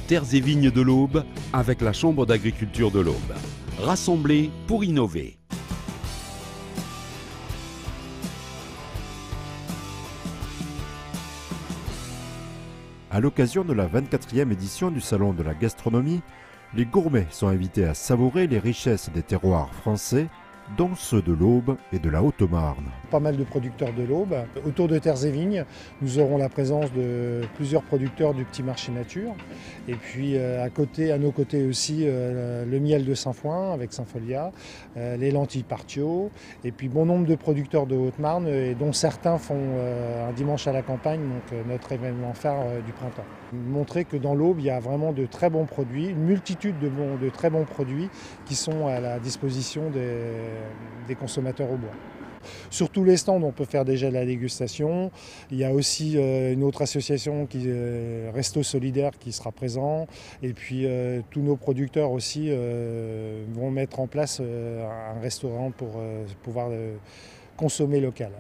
Terres et vignes de l'Aube avec la Chambre d'agriculture de l'Aube. Rassemblés pour innover. À l'occasion de la 24e édition du Salon de la gastronomie, les gourmets sont invités à savourer les richesses des terroirs français, dont ceux de l'Aube et de la Haute-Marne. Pas mal de producteurs de l'Aube. Autour de Terres et Vignes, nous aurons la présence de plusieurs producteurs du petit marché nature. Et puis à nos côtés aussi, le miel de Saint-Foin avec Saint-Folia, les lentilles Partio, et puis bon nombre de producteurs de Haute-Marne, et dont certains font un dimanche à la campagne, donc notre événement phare du printemps. Montrer que dans l'Aube, il y a vraiment de très bons produits, une multitude de très bons produits qui sont à la disposition des consommateurs au bois. Sur tous les stands, on peut faire déjà la dégustation. Il y a aussi une autre association, Resto Solidaire, qui sera présent. Et puis tous nos producteurs aussi vont mettre en place un restaurant pour pouvoir consommer local.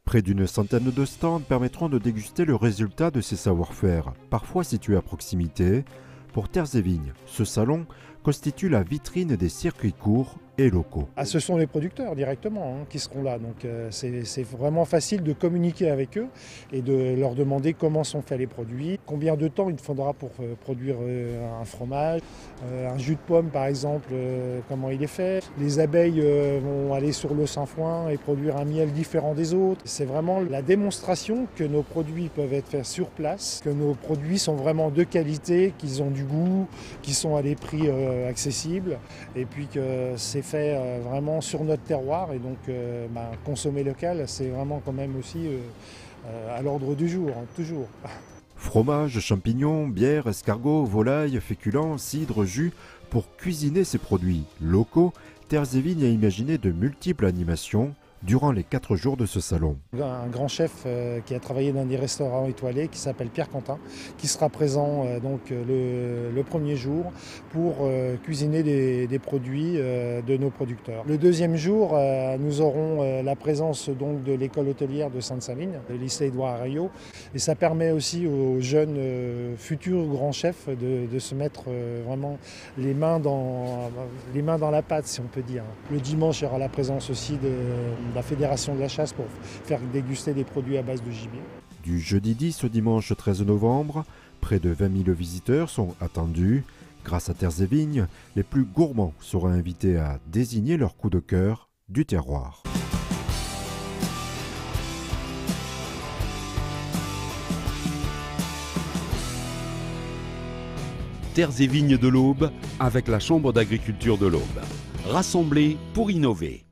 Près d'une centaine de stands permettront de déguster le résultat de ces savoir-faire, parfois situés à proximité. Pour Terres et Vignes, ce salon constitue la vitrine des circuits courts et locaux. Ce sont les producteurs directement qui seront là, donc c'est vraiment facile de communiquer avec eux et de leur demander comment sont faits les produits, combien de temps il faudra pour produire un fromage, un jus de pomme par exemple, comment il est fait. Les abeilles vont aller sur le Saint-Foin et produire un miel différent des autres. C'est vraiment la démonstration que nos produits peuvent être faits sur place, que nos produits sont vraiment de qualité, qu'ils ont du goût, qu'ils sont à des prix accessibles, et puis que c'est fait vraiment sur notre terroir, et donc consommer local, c'est vraiment quand même aussi à l'ordre du jour, toujours. Fromage, champignons, bière, escargots, volailles, féculents, cidre, jus. Pour cuisiner ces produits locaux, Terres et Vignes a imaginé de multiples animations durant les 4 jours de ce salon. Un grand chef qui a travaillé dans des restaurants étoilés, qui s'appelle Pierre Quentin, qui sera présent donc le premier jour pour cuisiner des produits de nos producteurs. Le deuxième jour, nous aurons la présence donc de l'école hôtelière de Sainte-Saline, le lycée Édouard Herriot, et ça permet aussi aux jeunes futurs grands chefs de se mettre vraiment les mains dans la pâte, si on peut dire. Le dimanche, il y aura la présence aussi de la Fédération de la chasse pour faire déguster des produits à base de gibier. Du jeudi 10 au dimanche 13 novembre, près de 20 000 visiteurs sont attendus. Grâce à Terres et Vignes, les plus gourmands seront invités à désigner leur coup de cœur du terroir. Terres et vignes de l'Aube avec la Chambre d'agriculture de l'Aube. Rassemblés pour innover.